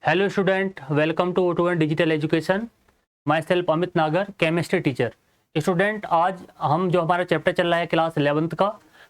Hello student, welcome to O2N digital education. My self Amit Nagar, chemistry teacher. Student, आज हम जो हमारा चैप्टर चल रहा है क्लास 11th का,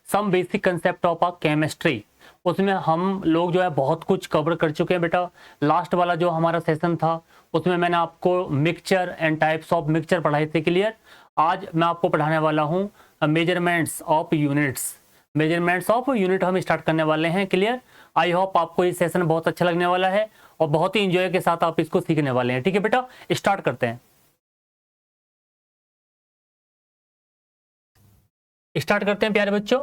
some basic concept of chemistry, उसमें हम लोग जो है बहुत कुछ कवर कर चुके हैं बेटा। लास्ट वाला जो हमारा सेशन था उसमें मैंने आपको mixture and types of mixture पढ़ाए थे, क्लियर। आज मैं आपको पढ़ाने वाला हूँ measurements of units. Measurements of unit हम स्टार्ट करने वाले हैं, क्लियर। आई होप आपको ये सेशन बहुत अच्छा लगने वाला है और बहुत ही इंजॉय के साथ आप इसको सीखने वाले हैं। ठीक है बेटा, स्टार्ट करते हैं। स्टार्ट करते हैं प्यारे बच्चों।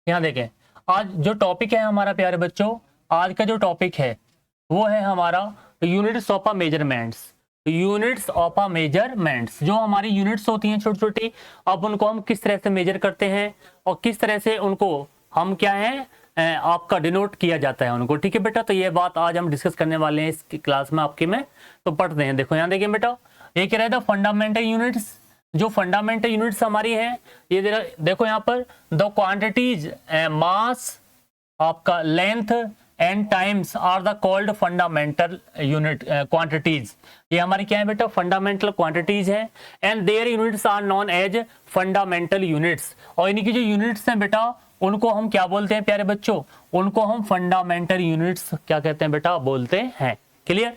यहाँ देखें, आज जो टॉपिक है हमारा प्यारे बच्चों, आज का जो टॉपिक है वो है हमारा units of a measurements. Units of a measurements, जो हमारी यूनिट्स होती हैं छोटी छोटी, अब उनको हम किस तरह से मेजर करते हैं और किस तरह से उनको हम क्या है आपका डिनोट किया जाता है उनको। ठीक है बेटा, तो ये बात आज हम डिस्कस करने वाले हैं इस क्लास में आपके में। तो पढ़ते हैं। देखो यहाँ देखिए बेटा, ये कह रहा था फंडामेंटल यूनिट्स। जो फंडामेंटल यूनिट्स हमारी हैं, ये देखो यहाँ पर द क्वांटिटीज मास, आपका length and times are the called fundamental unit quantities. ये हमारी क्या है बेटा, फंडामेंटल क्वांटिटीज है and their units are known as fundamental units. और इनकी जो यूनिट्स हैं बेटा उनको हम क्या बोलते हैं प्यारे बच्चों, उनको हम फंडामेंटल यूनिट्स क्या कहते हैं बेटा, बोलते हैं। क्लियर।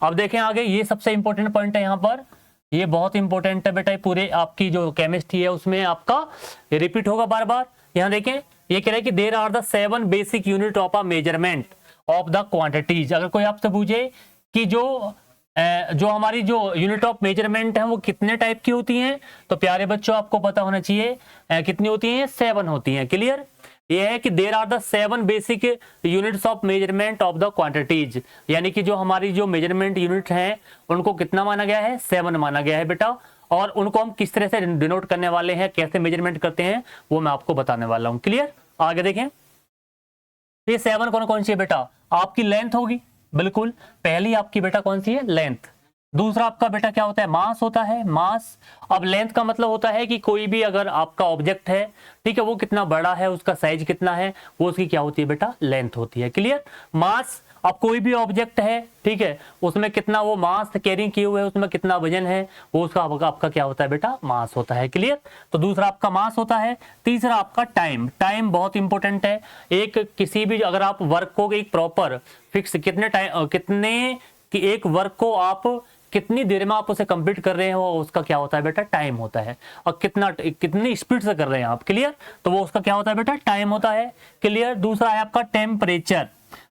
अब देखें आगे, ये सबसे इंपॉर्टेंट पॉइंट है यहाँ पर, ये बहुत इंपॉर्टेंट है बेटा। पूरे आपकी जो केमिस्ट्री है उसमें आपका रिपीट होगा बार बार। यहाँ देखें, ये कह रहा है कि there are the 7 basic unit of a measurement of the quantities. अगर कोई आपसे पूछे कि जो हमारी जो यूनिट ऑफ मेजरमेंट है वो कितने टाइप की होती हैं, तो प्यारे बच्चों आपको पता होना चाहिए कितनी होती हैं, 7 होती हैं। क्लियर। ये है कि there are the 7 basic units of measurement of the quantities, यानी कि जो हमारी जो मेजरमेंट यूनिट हैं उनको कितना माना गया है, 7 माना गया है बेटा। और उनको हम किस तरह से डिनोट करने वाले हैं, कैसे मेजरमेंट करते हैं, वो मैं आपको बताने वाला हूं। क्लियर। आगे देखें, ये 7 कौन कौन सी है बेटा, आपकी लेंथ होगी, बिल्कुल पहली आपकी बेटा कौन सी है, लेंथ। दूसरा आपका बेटा क्या होता है, मास होता है, मास। अब लेंथ का मतलब होता है कि कोई भी अगर आपका ऑब्जेक्ट है, ठीक है, वो कितना बड़ा है, उसका साइज कितना है, वो उसकी क्या होती है बेटा, लेंथ होती है। क्लियर। मास, अब कोई भी ऑब्जेक्ट है, ठीक है, उसमें कितना वो मास कैरी किए हुए है, उसमें कितना वजन है, वो उसका आपका क्या होता है बेटा, मास होता है। क्लियर। तो दूसरा आपका मास होता है। तीसरा आपका टाइम। टाइम बहुत इंपॉर्टेंट है। एक किसी भी अगर आप वर्क को एक प्रॉपर फिक्स कितने टाइम, कितने कि एक वर्क को आप कितनी देर में आप उसे कंप्लीट कर रहे हो, उसका क्या होता है बेटा, टाइम होता है। और कितनी स्पीड से कर रहे हैं आप, क्लियर, तो वो उसका क्या होता है बेटा, टाइम होता है। क्लियर। दूसरा है आपका टेम्परेचर।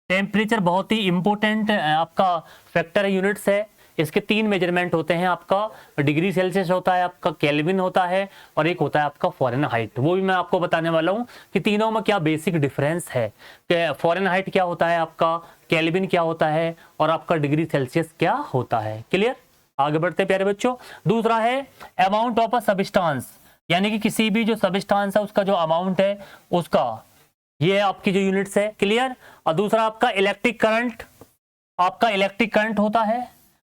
टेम्परेचर बहुत ही इंपॉर्टेंट आपका फैक्टर है, यूनिट्स है। इसके 3 मेजरमेंट होते हैं, आपका डिग्री सेल्सियस होता है, आपका केल्विन होता है, और एक होता है आपका फ़ारेनहाइट। वो भी मैं आपको बताने वाला हूँ कि तीनों में क्या बेसिक डिफरेंस है, कि फ़ारेनहाइट क्या होता है आपका, केल्विन क्या होता है, और आपका डिग्री सेल्सियस क्या होता है। क्लियर। आगे बढ़ते हैं प्यारे बच्चों। दूसरा है अमाउंट ऑफ अ सबस्टांस, यानी कि किसी भी जो सबस्टांस है उसका जो अमाउंट है उसका, ये आपकी जो यूनिट्स है। क्लियर। और दूसरा आपका इलेक्ट्रिक करंट, आपका इलेक्ट्रिक करंट होता है,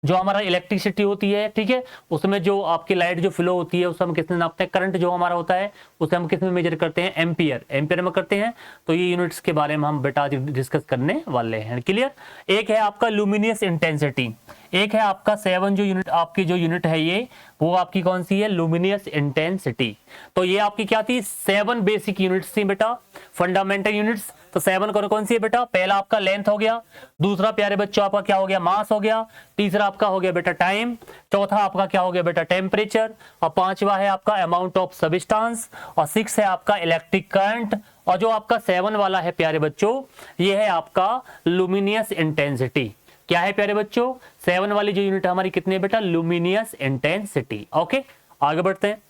जो हमारा इलेक्ट्रिसिटी होती है, ठीक है, उसमें जो आपकी लाइट जो फ्लो होती है उसे हम किस में नापते हैं, करंट जो हमारा होता है उसे हम किस में मेजर करते हैं, एम्पियर, एम्पियर में करते हैं। तो ये यूनिट्स के बारे में हम बेटा आज डिस्कस करने वाले हैं। क्लियर। एक है आपका लुमिनियस इंटेंसिटी, एक है आपका 7 जो यूनिट आपकी जो यूनिट है ये, वो आपकी कौन सी है, लुमिनियस इंटेंसिटी। तो ये आपकी क्या थी, 7 बेसिक यूनिट्स थी बेटा, फंडामेंटल यूनिट्स। तो 7 कौन कौन सी है बेटा, पहला आपका लेंथ हो गया, दूसरा प्यारे बच्चों आपका क्या हो गया, मास हो गया, तीसरा आपका हो गया बेटा टाइम, चौथा आपका क्या हो गया बेटा, टेम्परेचर, और पांचवा है आपका अमाउंट ऑफ सबस्टांस, और 6 है आपका इलेक्ट्रिक करंट, और जो आपका 7 वाला है प्यारे बच्चों, ये है आपका लुमिनियस इंटेंसिटी। क्या है प्यारे बच्चों, 7 वाली जो यूनिट हमारी कितनी है बेटा, लुमिनियस इंटेंसिटी। ओके, आगे बढ़ते हैं।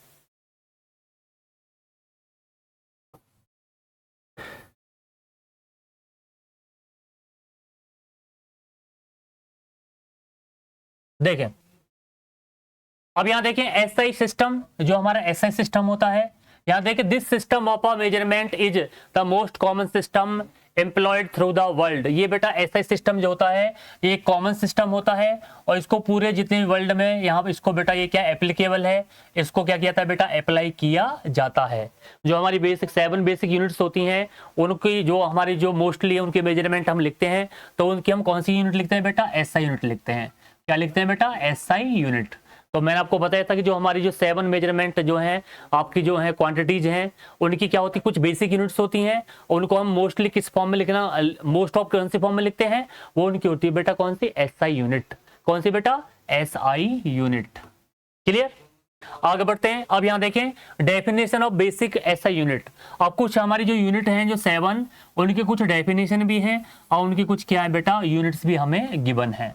देखें, अब यहां देखें एसआई सिस्टम, जो हमारा एसआई सिस्टम होता है, यहां देखें this system of a measurement is the most common system employed through the world. ये बेटा ऐसा सिस्टम जो होता है ये कॉमन सिस्टम होता है और इसको पूरे जितने भी वर्ल्ड में यहाँ पे इसको बेटा ये क्या एप्लीकेबल है, इसको क्या किया था बेटा अप्लाई किया जाता है। जो हमारी बेसिक 7 बेसिक यूनिट्स होती हैं उनकी जो हमारी जो मोस्टली है उनके मेजरमेंट हम लिखते हैं तो उनकी हम कौन सी यूनिट लिखते हैं बेटा, एसआई यूनिट लिखते हैं। क्या लिखते हैं बेटा, एसआई यूनिट। तो मैंने आपको बताया था कि जो हमारी जो 7 मेजरमेंट जो है आपकी जो है क्वांटिटीज हैं उनकी क्या होती है, कुछ बेसिक यूनिट्स होती हैं उनको हम मोस्टली किस फॉर्म में लिखना, मोस्ट ऑफ कौन सी फॉर्म में लिखते हैं, वो उनकी होती है बेटा कौन सी, एसआई यूनिट। कौन सी बेटा, एसआई यूनिट। क्लियर, आगे बढ़ते हैं। अब यहाँ देखें definition of basic SI unit. अब कुछ हमारी जो यूनिट हैं जो 7 उनकी कुछ डेफिनेशन भी हैं और उनकी कुछ क्या है बेटा यूनिट्स भी हमें गिवन है।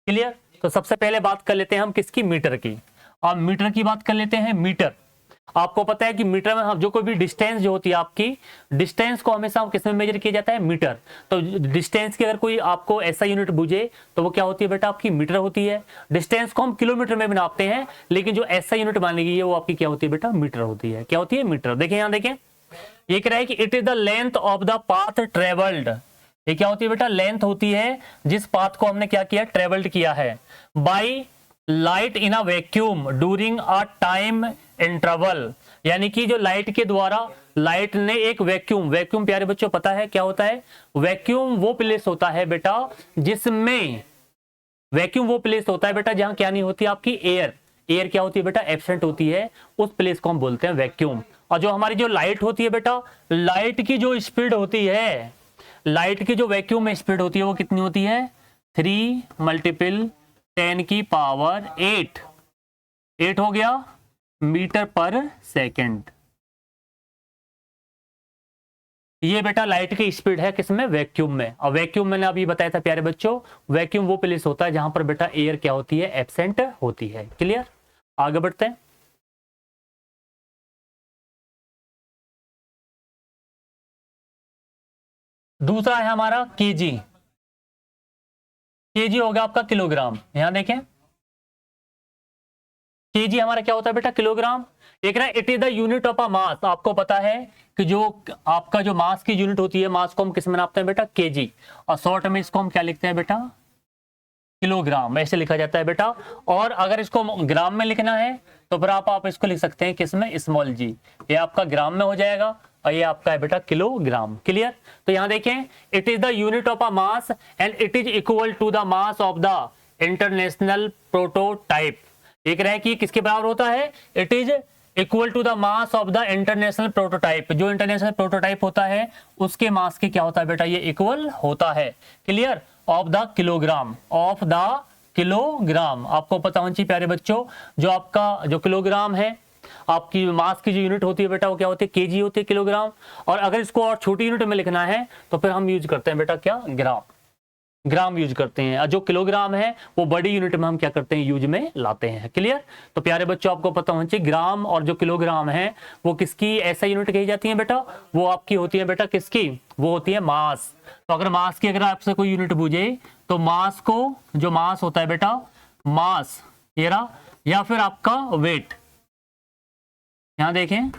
क्लियर, तो सबसे पहले बात कर लेते हैं हम किसकी, मीटर की। अब मीटर की बात कर लेते हैं। मीटर, आपको पता है कि मीटर में हम जो कोई भी डिस्टेंस जो होती है आपकी, डिस्टेंस को हमेशा किसमें मेजर किया जाता है, मीटर। तो डिस्टेंस की अगर कोई आपको ऐसा यूनिट पूछे तो वो क्या होती है बेटा, आपकी मीटर होती है। डिस्टेंस को हम किलोमीटर में भी नापते हैं लेकिन जो ऐसा यूनिट मानी गई है वो आपकी क्या होती है बेटा, मीटर होती है। क्या होती है, मीटर। देखिए यहाँ देखें, ये कह रहा है कि it is the length of the path travelled. ये क्या होती है बेटा, लेंथ होती है जिस पाथ को हमने क्या किया, ट्रेवल्ड किया है, by light in a vacuum during a time interval. यानी कि जो लाइट के द्वारा, लाइट ने एक वैक्यूम, वैक्यूम प्यारे बच्चों पता है क्या होता है, वैक्यूम वो प्लेस होता है बेटा जिसमें, वैक्यूम वो प्लेस होता है बेटा जहां क्या नहीं होती आपकी एयर, एयर क्या होती है बेटा, एब्सेंट होती है, उस प्लेस को हम बोलते हैं वैक्यूम। और जो हमारी जो लाइट होती है बेटा, लाइट की जो स्पीड होती है, लाइट की जो वैक्यूम में स्पीड होती है वो कितनी होती है, 3 × 10⁸ 8 हो गया मीटर पर सेकंड। ये बेटा लाइट की स्पीड है किसमें, वैक्यूम में। और वैक्यूम मैंने अभी बताया था प्यारे बच्चों, वैक्यूम वो प्लेस होता है जहां पर बेटा एयर क्या होती है, एब्सेंट होती है। क्लियर, आगे बढ़ते हैं। दूसरा है हमारा केजी। केजी हो गया आपका किलोग्राम। यहां देखें केजी हमारा क्या होता है बेटा, किलोग्राम। एक ना it is the unit of a mass. आपको पता है कि जो आपका जो मास की यूनिट होती है, मास को हम किस में नापते हैं बेटा, केजी। और शॉर्ट में इसको हम क्या लिखते हैं बेटा, किलोग्राम, ऐसे लिखा जाता है बेटा। और अगर इसको ग्राम में लिखना है तो फिर आप इसको लिख सकते हैं किसमें, स्मॉल जी। ये आपका ग्राम में हो जाएगा और ये आपका है बेटा किलोग्राम। क्लियर, तो यहां देखें it is the unit of a mass and it is equal to the mass of the international prototype. एक रहे कि किसके बराबर होता है, it is equal to the mass of the international prototype. जो इंटरनेशनल प्रोटोटाइप होता है उसके मास के क्या होता है बेटा, ये इक्वल होता है। Clear, of the kilogram, of the kilogram. आपको पता होना चाहिए प्यारे बच्चों, जो आपका जो किलोग्राम है, आपकी मास की जो यूनिट होती है बेटा वो क्या होती है, केजी होती है, किलोग्राम। और अगर इसको और छोटी यूनिट में लिखना है तो फिर हम यूज करते हैं बेटा क्या, ग्राम, ग्राम यूज करते हैं। जो किलोग्राम है वो बड़ी यूनिट में हम क्या करते हैं, यूज में लाते हैं। क्लियर, तो प्यारे बच्चों आपको पता होना चाहिए ग्राम और जो किलोग्राम है वो किसकी ऐसा यूनिट कही जाती है बेटा, वो आपकी होती है बेटा किसकी, वो होती है मास। तो अगर मास की अगर आपसे कोई यूनिट पूछे तो मास को, जो मास होता है बेटा, मास ये रहा, या फिर आपका वेट। यहां देखें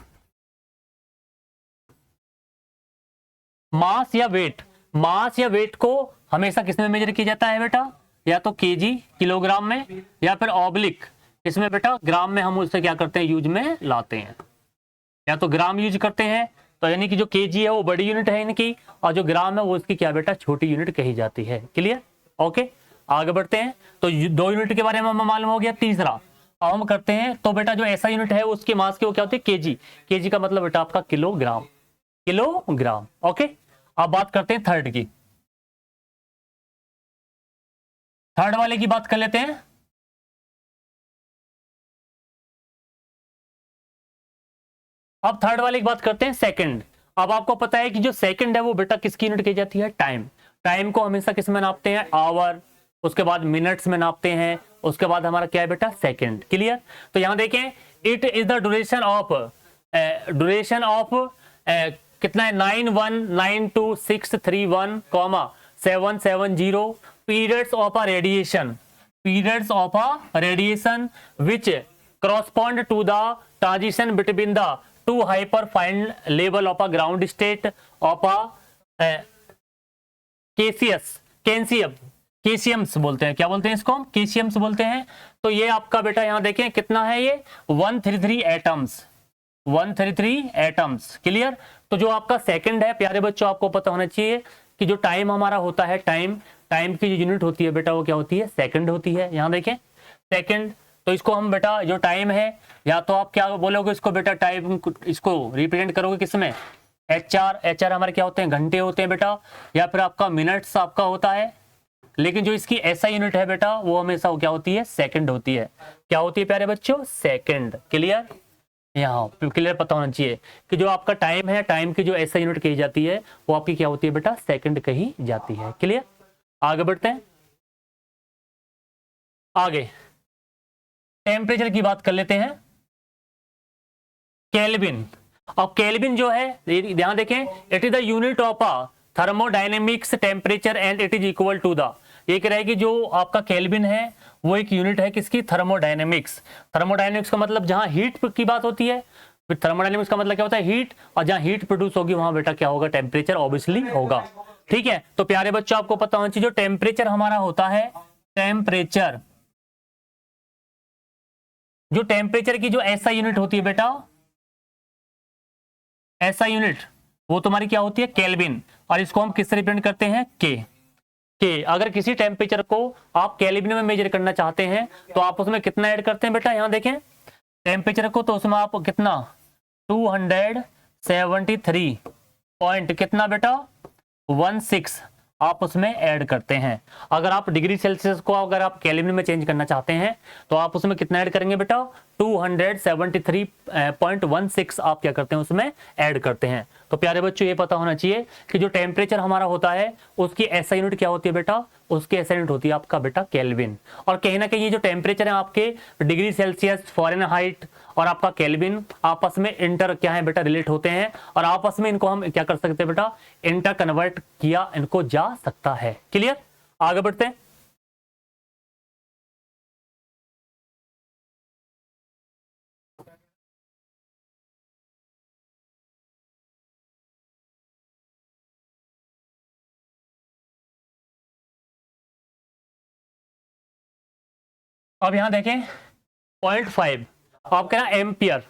मास या वेट, मास या वेट को हमेशा किसमें मेजर किया जाता है बेटा, या तो केजी किलोग्राम में, या फिर ऑब्लिक इसमें बेटा ग्राम में हम उससे क्या करते हैं, यूज में लाते हैं। या तो ग्राम यूज करते हैं तो यानी कि जो केजी है वो बड़ी यूनिट है इनकी, और जो ग्राम है वो इसकी क्या बेटा, छोटी यूनिट कही जाती है। क्लियर, ओके, आगे बढ़ते हैं। तो 2 यूनिट के बारे में हमें मालूम हो गया। तीसरा अब हम करते हैं, तो बेटा जो ऐसा यूनिट है उसके मास की वो क्या होती है, केजी। केजी का मतलब बेटा आपका किलोग्राम, किलोग्राम। ओके, अब बात करते हैं थर्ड की। थर्ड वाले की बात कर लेते हैं। अब थर्ड वाले की बात करते हैं, सेकंड। अब आपको पता है कि जो सेकंड है वो बेटा किसकी यूनिट की जाती है, टाइम। टाइम को हमेशा किस में नापते हैं, आवर, उसके बाद मिनट्स में नापते हैं, उसके बाद हमारा क्या है बेटा, सेकंड। क्लियर, तो यहां देखें it is the duration of कितना है, 9192,631,770 periods of a radiation which correspond to the transition between the two hyperfine level of a ground state of a केसियस, कैंसियम, केशियम्स बोलते हैं, क्या बोलते हैं इसको हम, केशियम्स बोलते हैं। तो ये आपका बेटा यहाँ देखें कितना है, ये 133 एटम्स, 133 एटम्स, क्लियर। तो जो आपका सेकंड है प्यारे बच्चों, आपको पता होना चाहिए कि जो टाइम हमारा होता है, टाइम टाइम की जो यूनिट होती है बेटा वो क्या होती है, सेकंड होती है। यहाँ देखें सेकंड, तो इसको हम बेटा जो टाइम है, या तो आप क्या बोलोगे इसको बेटा, टाइम इसको रिप्रेजेंट करोगे किसमें, एच आर, एच आर हमारे क्या होते हैं, घंटे होते हैं बेटा, या फिर आपका मिनट्स आपका होता है। लेकिन जो इसकी ऐसा यूनिट है बेटा वो हमेशा क्या होती है, सेकंड होती है। क्या होती है प्यारे बच्चों, सेकंड, क्लियर। यहाँ क्लियर पता होना चाहिए कि जो आपका टाइम है, टाइम की जो ऐसा यूनिट कही जाती है वो आपकी क्या होती है बेटा, सेकंड कही जाती है, क्लियर। आगे बढ़ते हैं, आगे टेम्परेचर की बात कर लेते हैं, केल्विन। अब केल्विन जो है ध्यान देखें, it is the unit of a thermodynamics temperature and it is equal to the, ये कह रहा है कि जो आपका केल्विन है वो एक यूनिट है किसकी, थर्मोडायनेमिक्स। थर्मोडायनेमिक्स का मतलब जहां हीट की बात होती है, फिर थर्मोडायनेमिक्स का मतलब क्या होता है, हीट, और जहां हीट प्रोड्यूस होगी वहां बेटा क्या होगा, टेम्परेचर ऑब्वियसली होगा, ठीक है। तो प्यारे बच्चों आपको पता होना चाहिए जो टेम्परेचर हमारा होता है, टेम्परेचर, जो टेम्परेचर की जो ऐसा यूनिट होती है बेटा, ऐसा यूनिट वो तुम्हारी क्या होती है, केल्विन। और इसको हम किससे रिप्रेजेंट करते हैं, के। अगर किसी टेम्परेचर को आप केल्विन में मेजर करना चाहते हैं तो आप उसमें कितना ऐड करते हैं बेटा, यहां देखें टेम्परेचर को, तो उसमें आप कितना 273 पॉइंट कितना बेटा 16 आप उसमें ऐड करते हैं। अगर आप डिग्री सेल्सियस को अगर आप केल्विन में चेंज करना चाहते हैं तो आप उसमें कितना ऐड करेंगे बेटा, 273.16 आप क्या करते हैं उसमें ऐड करते हैं। तो प्यारे बच्चों ये पता होना चाहिए कि जो टेम्परेचर हमारा होता है उसकी ऐसा यूनिट क्या होती है बेटा, उसकी ऐसा यूनिट होती है आपका बेटा केल्विन। और कहीं ना कहीं ये जो टेम्परेचर है आपके डिग्री सेल्सियस, फ़ारेनहाइट और आपका केल्विन आपस में इंटर क्या है बेटा, रिलेट होते हैं, और आपस में इनको हम क्या कर सकते हैं बेटा, इंटर कन्वर्ट किया इनको जा सकता है, क्लियर। आगे बढ़ते हैं, अब यहां देखें 0.5, आप कह रहे हैं एम्पियर।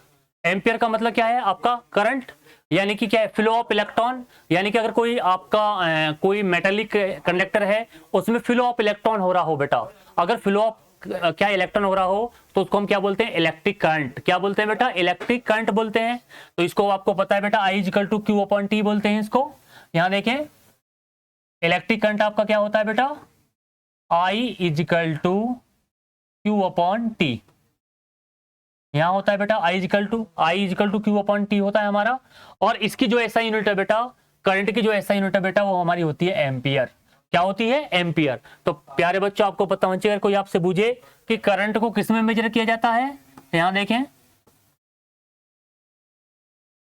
एम्पियर का मतलब क्या है, आपका करंट, यानी कि क्या है, फ्लो ऑफ इलेक्ट्रॉन। यानी कि अगर कोई आपका कोई मेटेलिक कंडक्टर है उसमें फ्लो ऑफ इलेक्ट्रॉन हो रहा हो बेटा, अगर फ्लो ऑफ क्या इलेक्ट्रॉन हो रहा हो तो उसको हम क्या बोलते हैं, इलेक्ट्रिक करंट। क्या बोलते हैं बेटा, इलेक्ट्रिक करंट बोलते हैं। तो इसको आपको पता है बेटा, I equal to q upon t बोलते हैं इसको। यहां देखें इलेक्ट्रिक करंट आपका क्या होता है बेटा, I equal to q upon t. यहाँ होता है बेटा I equal to q upon t होता है हमारा। और इसकी जो ऐसा यूनिट है बेटा, करंट की जो ऐसा यूनिट है बेटा वो हमारी होती है एम्पियर। क्या होती है, एम्पियर। तो प्यारे बच्चों आपको पता होना चाहिए, अगर कोई आपसे पूछे कि करंट को किस में मेजर किया जाता है, यहाँ देखें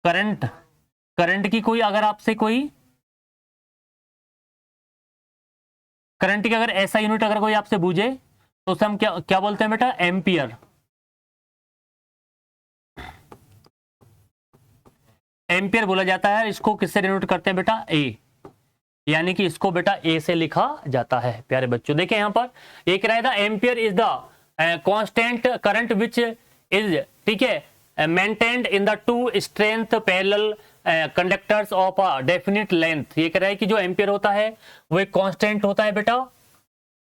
करंट, करंट की कोई अगर आपसे कोई करंट की अगर ऐसा यूनिट अगर कोई आपसे पूछे तो उसे हम क्या क्या बोलते हैं बेटा, एम्पियर। एम्पियर बोला जाता है। इसको किससे डिनोट करते हैं बेटा, ए, यानी कि इसको बेटा ए से लिखा जाता है। प्यारे बच्चों देखें यहां पर एक रहा था, ampere is the constant current which is, ठीक है, maintained in the two strength parallel conductors of a definite length. ये कह रहा है कि जो एम्पियर होता है वो एक कांस्टेंट होता है बेटा,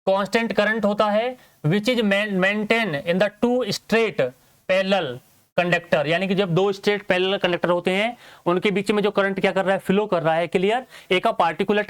कांस्टेंट करंट होता है which is maintain in the two straight parallel conductor. यानी कि जब दो स्ट्रेट पैरेलल कंडक्टर होते हैं उनके बीच में जो करंट क्या कर रहा है, फ्लो कर रहा है, क्लियर। एक पार्टिकुलर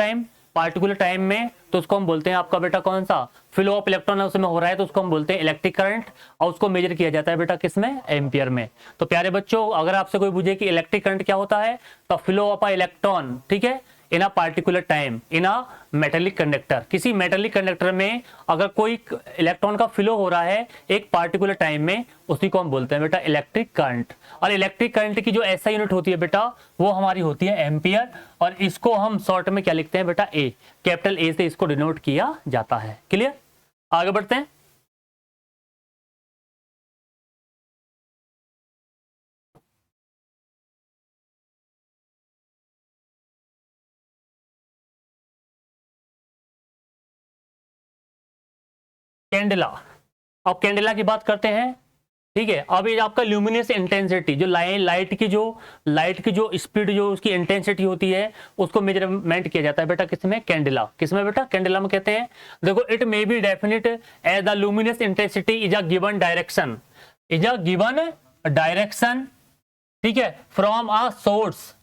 टाइम में, तो उसको हम बोलते हैं आपका बेटा कौन सा, फ्लो ऑफ इलेक्ट्रॉन उसमें हो रहा है तो उसको हम बोलते हैं इलेक्ट्रिक करंट। और उसको मेजर किया जाता है बेटा किसमें, एम्पियर में। तो प्यारे बच्चों अगर आपसे कोई पूछे कि इलेक्ट्रिक करंट क्या होता है, तो फ्लो ऑफ अ इलेक्ट्रॉन, ठीक है, in a particular time in a metallic conductor. किसी मेटेलिक कंडक्टर में अगर कोई इलेक्ट्रॉन का फ्लो हो रहा है एक पार्टिकुलर टाइम में, उसी को हम बोलते हैं बेटा इलेक्ट्रिक करंट। और इलेक्ट्रिक करंट की जो ऐसा यूनिट होती है बेटा वो हमारी होती है एम्पियर। और इसको हम शॉर्ट में क्या लिखते हैं बेटा, ए, कैपिटल ए से इसको डिनोट किया जाता है, क्लियर। आगे बढ़ते हैं, कैंडेला। अब कैंडेला की बात करते हैं, ठीक है। अब ये आपका ल्यूमिनस इंटेंसिटी, जो लाइट की जो स्पीड, जो उसकी इंटेंसिटी होती है, उसको मेजरमेंट किया जाता है बेटा किसमें, कैंडेला। किसमें बेटा, कैंडेला में कहते हैं। देखो, it may be definite as the luminous intensity is a given direction, ठीक है, from a source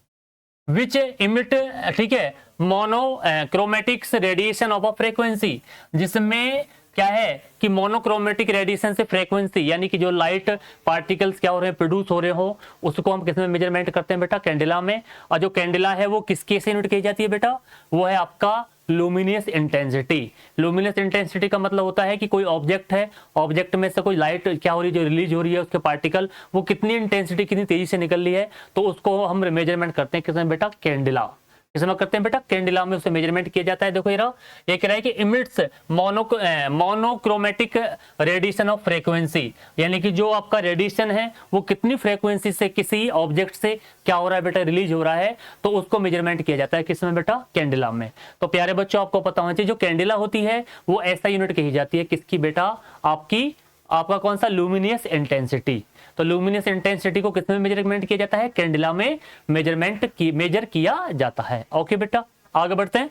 which emit, ठीक है, monochromatics radiation of a frequency, जिसमें क्या है कि मोनोक्रोमेटिक रेडिएशन से फ्रीक्वेंसी, यानी कि जो लाइट पार्टिकल्स क्या हो रहे हैं, प्रोड्यूस हो रहे हो, उसको हम किस में मेजरमेंट करते हैं बेटा, कैंडेला में। और जो कैंडेला है वो किसके से यूनिट कही जाती है बेटा, वो है आपका लुमिनियस इंटेंसिटी। लुमिनियस इंटेंसिटी का मतलब होता है कि कोई ऑब्जेक्ट है, ऑब्जेक्ट में से कोई लाइट क्या हो रही है, जो रिलीज हो रही है, उसके पार्टिकल, वो कितनी इंटेंसिटी, कितनी तेजी से निकल रही है, तो उसको हम मेजरमेंट करते हैं किसमें बेटा, कैंडेला। किसमें करते हैं बेटा, कैंडेला में उसे मेजरमेंट किया जाता है। देखो ये कह रहा है कि emits monochromatic radiation of frequency, यानी कि जो आपका रेडिएशन है वो कितनी फ्रीक्वेंसी से किसी ऑब्जेक्ट से क्या हो रहा है बेटा, रिलीज हो रहा है, तो उसको मेजरमेंट किया जाता है किसमें बेटा, कैंडेला में। तो प्यारे बच्चों, आपको पता होना चाहिए, जो कैंडेला होती है वो ऐसा यूनिट कही जाती है किसकी बेटा, आपका कौन सा, लुमिनियस इंटेंसिटी। तो लुमिनियस इंटेंसिटी को किसमें मेजरमेंट किया जाता है, कैंडेला में मेजर किया जाता है। ओके बेटा, आगे बढ़ते हैं।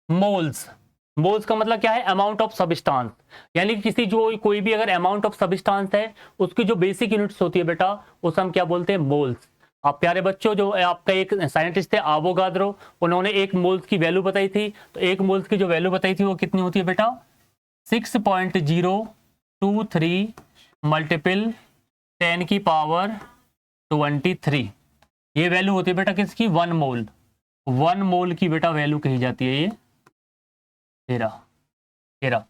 मोल्स। मोल्स का मतलब क्या है, अमाउंट ऑफ सब्सटेंस, यानी कि किसी जो कोई भी अगर अमाउंट ऑफ सब्सटेंस है, उसकी जो बेसिक यूनिट्स होती है बेटा, उसे हम क्या बोलते हैं, मोल्स। आप प्यारे बच्चों, जो आपका एक साइंटिस्ट थे आवोगाद्रो, उन्होंने एक मोल्स की वैल्यू बताई थी। तो एक मोल्स की जो वैल्यू बताई थी वो कितनी होती है बेटा, 6.023 मल्टीपल 10⁻23। ये वैल्यू होती है बेटा किसकी, 1 मोल। 1 मोल की बेटा वैल्यू कही जाती है ये, तेरा तेरा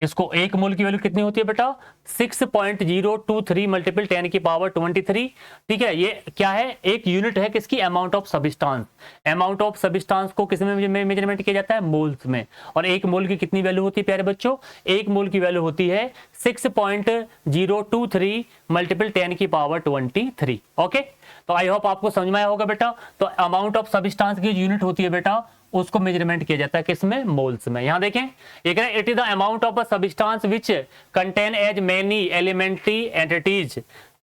इसको 1 मोल की वैल्यू कितनी होती है बेटा, 6.023 मल्टीपल 10⁻23। ठीक है, ये क्या है, एक यूनिट है किसकी, amount of substance. Amount of substance को किस में मेजरमेंट किया जाता है, मोल्स में। और 1 मोल की कितनी वैल्यू होती है प्यारे बच्चों, 1 मोल की वैल्यू होती है 6.023 मल्टीपल 10⁻23। ओके, तो आई होप आपको समझ में आया होगा बेटा। तो अमाउंट ऑफ सब्सटेंस की यूनिट होती है बेटा, उसको मेजरमेंट किया जाता है किसमें, मोल्स में। यहां देखें, ये कह रहे हैं it is the amount of a substance which contain as many elementary entities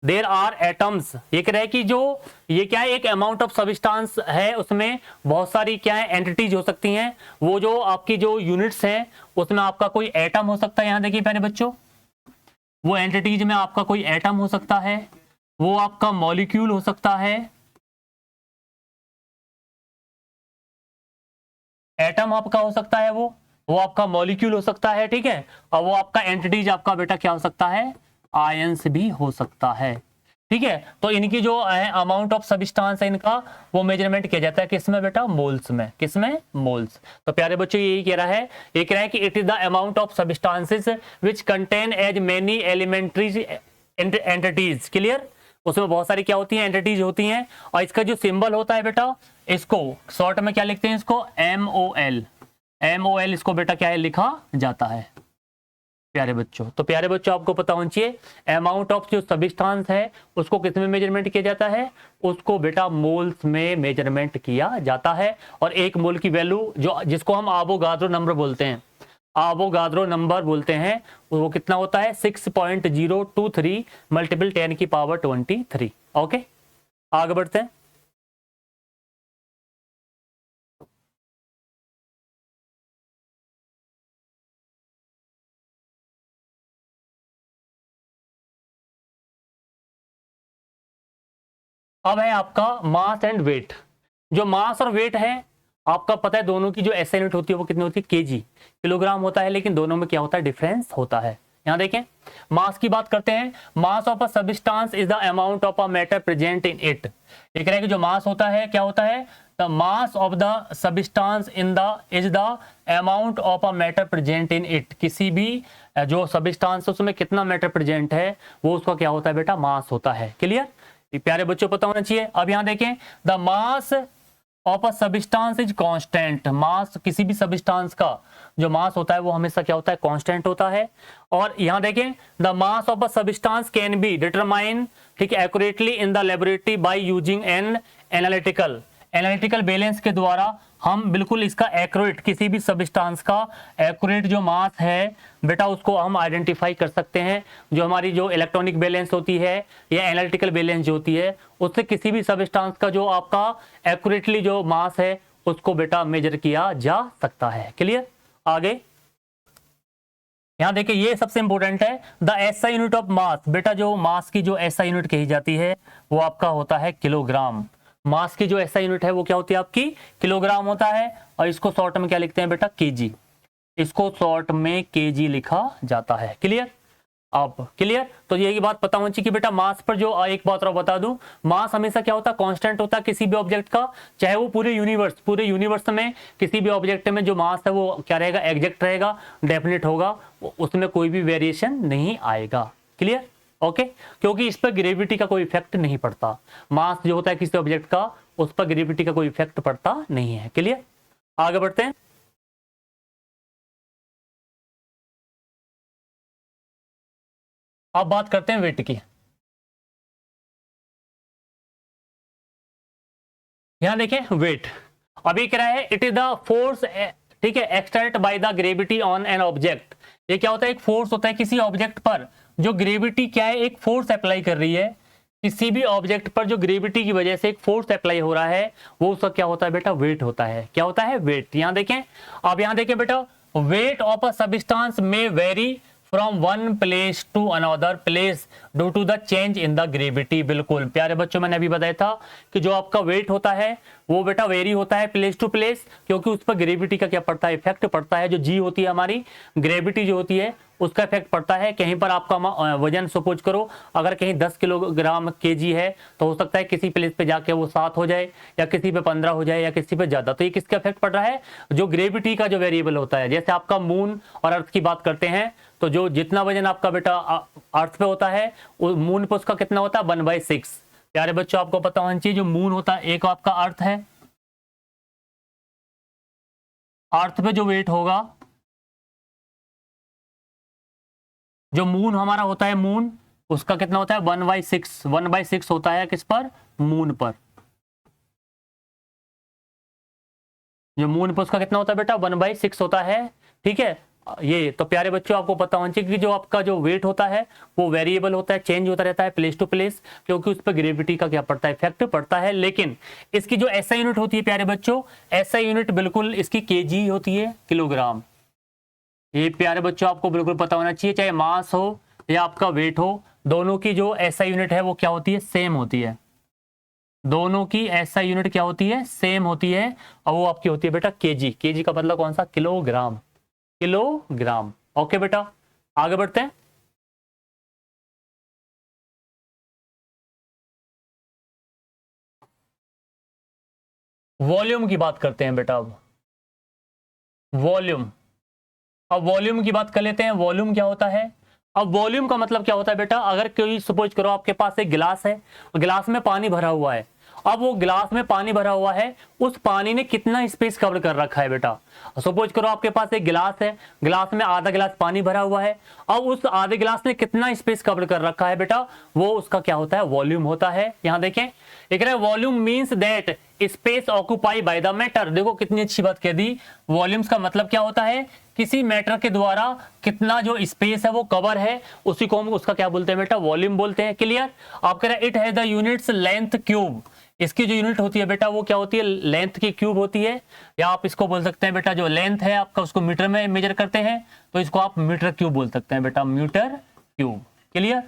there are atoms. ये कह रहा है कि जो ये क्या है, एक अमाउंट ऑफ सब्सटेंस है, उसमें बहुत सारी क्या है, एंटिटीज हो सकती हैं। वो जो आपकी जो यूनिट्स हैं, उसमें आपका कोई एटम हो सकता है। यहां देखिए प्यारे बच्चों, वो एंटिटीज में आपका कोई एटम हो सकता है, वो आपका मॉलिक्यूल हो सकता है, एटम आपका हो सकता है, वो आपका मॉलिक्यूल हो सकता है, ठीक है। और वो आपका एंटिटीज आपका बेटा क्या हो सकता है, आयंस भी हो सकता है, ठीक है। तो इनकी जो है अमाउंट ऑफ सब्सटेंस है, इनका वो मेजरमेंट किया जाता है किसमें बेटा, मोल्स में। किसमें, मोल्स। तो प्यारे बच्चों, यही कह रहा है, ये कह रहा है कि it is the amount of substances which contain as many elementary entities. Clear, उसमें बहुत सारी क्या होती हैं, एंटिटीज होती हैं। और इसका जो सिंबल होता है बेटा, इसको शॉर्ट में क्या लिखते हैं, इसको MOL। MOL इसको बेटा क्या है, लिखा जाता है प्यारे बच्चों। तो प्यारे बच्चों, आपको पता होना चाहिए, अमाउंट ऑफ जो सब्सटेंस है उसको किस में मेजरमेंट किया जाता है, उसको बेटा मोल्स में मेजरमेंट किया जाता है। और 1 मोल की वैल्यू जो जिसको हम आवोगाद्रो नंबर बोलते हैं, आवोगाद्रो नंबर बोलते हैं, वो कितना होता है, 6.023 मल्टीपल 10⁻23। ओके, आगे बढ़ते हैं। अब है आपका मास एंड वेट। जो मास और वेट है, आपका पता है दोनों की जो एसआई यूनिट होती है वो कितनी होती है, केजी, किलोग्राम होता है। लेकिन दोनों में क्या होता है, डिफरेंस होता है। यहां देखें, मास की बात करते हैं, मास of a substance is the amount of a matter present in it. ये कह रहा है कि जो मास होता है, क्या होता है, the mass of the substance in the is the amount of a matter present in it. किसी भी जो सब्सटेंस उसमें कितना मैटर प्रेजेंट है, वो उसका क्या होता है बेटा, मास होता है। क्लियर, प्यारे बच्चों, पता होना चाहिए। अब यहां देखें, the mass of a substance is constant, mass किसी भी सब्सटेंस का जो मास होता है वो हमेशा क्या होता है, कांस्टेंट होता है। और यहां देखें, the mass of a substance can be determine, ठीक है, accurately in the laboratory by using an analytical balance के द्वारा हम बिल्कुल इसका एक्यूरेट, किसी भी सब्सटेंस का एक्यूरेट जो मास है बेटा उसको हम आइडेंटिफाई कर सकते हैं। जो हमारी जो इलेक्ट्रॉनिक बैलेंस होती है या एनालिटिकल बैलेंस जो होती है उससे किसी भी सब्सटेंस का जो आपका एक्यूरेटली जो मास है उसको बेटा मेजर किया जा सकता है। क्लियर? आगे यहां देखिए, ये सबसे इंपॉर्टेंट है, the SI unit of mass. बेटा जो मास की जो एसआई यूनिट कही जाती है वो आपका होता है किलोग्राम। मास की जो एसआई यूनिट है वो क्या होती है आपकी, किलोग्राम होता है। और इसको शॉर्ट में क्या लिखते हैं बेटा, केजी। इसको शॉर्ट में केजी लिखा जाता है। क्लियर? अब क्लियर? तो ये बात पता होनी चाहिए कि बेटा मास पर जो, एक बात और बता दूं, मास हमेशा क्या होता है, कांस्टेंट होता है किसी भी ऑब्जेक्ट का, चाहे वो पूरे यूनिवर्स में किसी भी ऑब्जेक्ट में जो मास है वो क्या रहेगा, एग्जैक्ट रहेगा, डेफिनेट होगा, उसमें कोई भी वेरिएशन नहीं आएगा। क्लियर? ओके, क्योंकि इस पर ग्रेविटी का कोई इफेक्ट नहीं पड़ता। मास जो होता है किसी ऑब्जेक्ट का उस पर ग्रेविटी का कोई इफेक्ट पड़ता नहीं है। क्लियर? आगे बढ़ते हैं। अब बात करते हैं वेट की। यहां देखें वेट, अभी कह रहा है इट इज द फोर्स, ठीक है, exert by the gravity on an object. ये क्या होता है, एक फोर्स होता है किसी ऑब्जेक्ट पर, जो ग्रेविटी क्या है, एक फोर्स अप्लाई कर रही है किसी भी ऑब्जेक्ट पर, जो ग्रेविटी की वजह से एक फोर्स अप्लाई हो रहा है वो उसका क्या होता है बेटा, वेट होता है। क्या होता है, वेट। यहां देखें, अब यहां देखें बेटा, वेट ऑफ अ सब्सटेंस में vary from one place to another place due to the change in the gravity. बिल्कुल प्यारे बच्चों, मैंने अभी बताया था कि जो आपका वेट होता है वो बेटा वेरी होता है प्लेस टू प्लेस, क्योंकि उस पर ग्रेविटी का क्या पड़ता है, इफेक्ट पड़ता है। जो जी होती है हमारी, ग्रेविटी जो होती है उसका इफेक्ट पड़ता है। कहीं पर आपका वजन सपोज करो अगर कहीं 10 किलोग्राम केजी है तो हो सकता है किसी प्लेस पे जाके वो 7 हो जाए, या किसी पे 15 हो जाए, या किसी पे ज्यादा। तो ये किसका इफेक्ट पड़ रहा है, जो ग्रेविटी का जो वेरिएबल होता है। जैसे आपका मून और अर्थ की बात करते हैं तो जो जितना वजन आपका बेटा अर्थ पे होता है मून पे उसका कितना होता है, 1/6। प्यारे बच्चों आपको पता होना चाहिए, जो मून होता है एक आपका अर्थ है, अर्थ पे जो वेट होगा, जो मून हमारा होता है मून, उसका कितना होता है 1/6। 1/6 होता है किस पर, मून पर। जो मून पर उसका कितना होता है बेटा, 1/6 होता है। ठीक है, ये तो प्यारे बच्चों आपको पता होना चाहिए कि जो आपका जो वेट होता है वो वेरिएबल होता है, चेंज होता रहता है प्लेस टू प्लेस, क्योंकि उस पर ग्रेविटी का क्या पड़ता है, इफेक्ट पड़ता है। लेकिन इसकी जो एसआई यूनिट होती है प्यारे बच्चों, एसआई यूनिट बिल्कुल इसकी केजी होती है, किलोग्राम। ये प्यारे बच्चों आपको बिल्कुल पता होना चाहिए, चाहे मास हो या आपका वेट हो, दोनों की जो एसआई यूनिट है वो क्या होती है, सेम होती है। दोनों की एसआई यूनिट क्या होती है, सेम होती है। और वो आपकी होती है बेटा केजी। केजी का बदला कौन सा, किलोग्राम। किलोग्राम। ओके बेटा, आगे बढ़ते हैं। वॉल्यूम की बात करते हैं बेटा। अब वॉल्यूम, अब वॉल्यूम की बात कर लेते हैं। वॉल्यूम क्या होता है, अब वॉल्यूम का मतलब क्या होता है बेटा, अगर कोई सपोज करो आपके पास एक गिलास है, गिलास में पानी भरा हुआ है। अब वो गिलास में पानी भरा हुआ है, उस पानी ने कितना स्पेस कवर कर रखा है बेटा। सपोज करो आपके पास एक गिलास है, गिलास में आधा गिलास पानी भरा हुआ है, अब उस आधे गिलास ने कितना स्पेस कवर कर रखा है बेटा, वो उसका क्या होता है, वॉल्यूम होता है। यहां देखें, एक volume means that space occupy by the matter. देखो कितनी अच्छी बात कह दी। वॉल्यूम्स का मतलब क्या होता है, किसी मैटर के द्वारा कितना जो स्पेस है वो कवर है, उसी को हम उसका क्या बोलते हैं बेटा, वॉल्यूम बोलते हैं। क्लियर? आप कह रहे हैं it has the units length cube. इसकी जो यूनिट होती है बेटा वो क्या होती है, लेंथ की क्यूब होती है। या आप इसको बोल सकते हैं बेटा, जो लेंथ है आपका उसको मीटर में मेजर करते हैं तो इसको आप मीटर क्यूब बोल सकते हैं बेटा, मीटर क्यूब। क्लियर?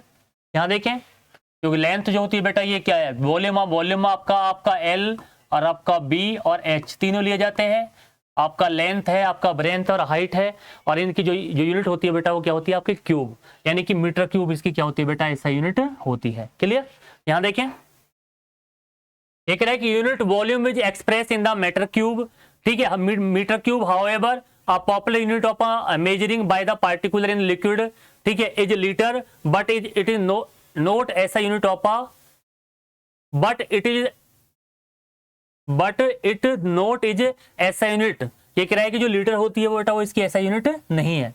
यहां देखें, क्योंकि लेंथ जो होती है बेटा ये क्या है, वॉल्यूम। वॉल्यूम आपका आपका एल और आपका बी और एच तीनों लिए जाते हैं। आपका लेंथ है, आपका ब्रेंथ और हाइट है, और इनकी जो यूनिट होती है बेटा वो क्या होती है आपकी क्यूब, यानी कि मीटर क्यूब इसकी क्या होती है बेटा, ऐसा यूनिट होती है। क्लियर? यहां देखें, एक है कि unit volume is express in the metre cube. ठीक है, metre cube however a popular unit of measuring by the particular in liquid, ठीक है, is liter, but it is not ऐसा unit of but it is but it not is SI unit. ये कह रहा है कि जो लीटर होती है वो बेटा वो इसकी एसआई यूनिट नहीं है।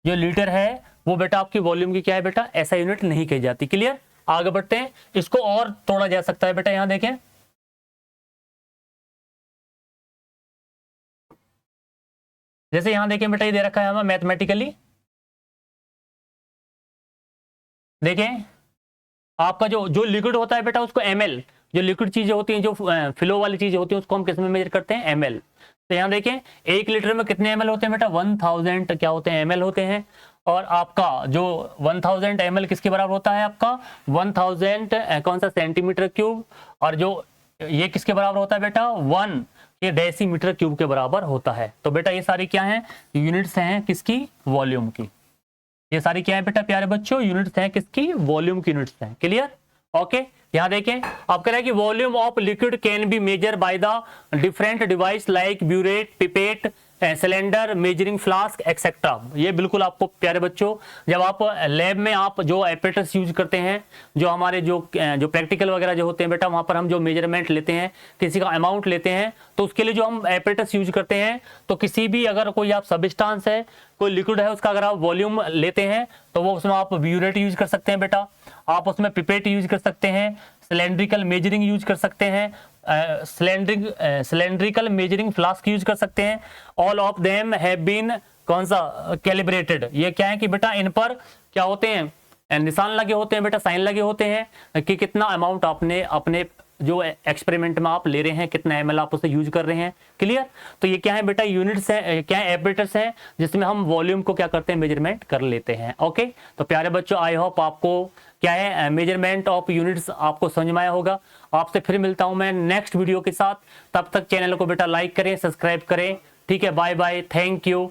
जो लीटर है वो बेटा आपकी वॉल्यूम की क्या है बेटा, एसआई यूनिट नहीं कही जाती। क्लियर, आगे बढ़ते हैं। इसको और तोड़ा जा सकता है बेटा, यहां देखें, जैसे यहां देखें बेटा, ये दे रखा है हमें मैथमेटिकली, देखें आपका जो जो लिक्विड होता है बेटा उसको ml, जो लिक्विड चीजें होती हैं, जो फ्लो वाली चीजें होती हैं, उसको हम किस में मेजर करते हैं, ml। तो यहाँ देखें 1 लीटर में कितने ml होते हैं बेटा, 1000 क्या होते हैं, ml होते हैं। और आपका जो 1000 ml किसके बराबर होता है, आपका 1000 कौन सा, सेंटीमीटर क्यूब। और जो ये किसके बराबर होता है बेटा, 1 ये डेसीमीटर क्यूब के बराबर होता है। तो बेटा ये सारी क्या है, यूनिट्स हैं किसकी, वॉल्यूम की। ये सारी क्या है बेटा प्यारे बच्चों, यूनिट्स हैं किसकी, वॉल्यूम की यूनिट्स हैं। Clear, okay. यहां देखें आप कह रहे हैं कि volume of liquid can be measure by the different device like burette, pipette, cylinder, measuring flask etcetera. ये बिल्कुल आपको प्यारे बच्चों, जब आप लैब में आप जो एपरेटस यूज करते हैं, जो हमारे जो प्रैक्टिकल वगैरह जो होते हैं बेटा, वहां पर हम जो मेजरमेंट लेते हैं, किसी का अमाउंट लेते हैं, तो उसके लिए जो हम एपरेटस यूज करते हैं, तो किसी भी अगर कोई आप सबस्टांस है, कोई लिक्विड है, उसका अगर आप वॉल्यूम लेते हैं तो वो उसमें आप ब्यूरेट यूज कर सकते हैं बेटा, आप उसमें पिपेट यूज कर सकते हैं, सिलेंड्रिकल मेजरिंग यूज कर सकते हैं, सिलेंड्रिकल मेजरिंग फ्लास्क यूज कर सकते हैं। All of them have been कौन सा, कैलिब्रेटेड। ये क्या है कि बेटा इन पर क्या होते हैं, निशान लगे होते हैं बेटा, साइन लगे होते हैं कि कितना अमाउंट आपने अपने जो एक्सपेरिमेंट में आप ले रहे हैं, कितना एमएल आप उसे यूज कर रहे हैं। क्लियर, तो ये क्या है बेटा, यूनिट्स है, क्या है, एपरेटर्स हैं, जिसमें हम वॉल्यूम को क्या करते हैं, मेजरमेंट कर लेते हैं। ओके, तो प्यारे बच्चों आई होप आपको क्या है, मेजरमेंट ऑफ यूनिट्स आपको समझ में आया होगा। आपसे फिर मिलता हूं मैं नेक्स्ट वीडियो के साथ, तब तक चैनल को बेटा लाइक करें, सब्सक्राइब करें। ठीक है, बाय बाय, थैंक यू।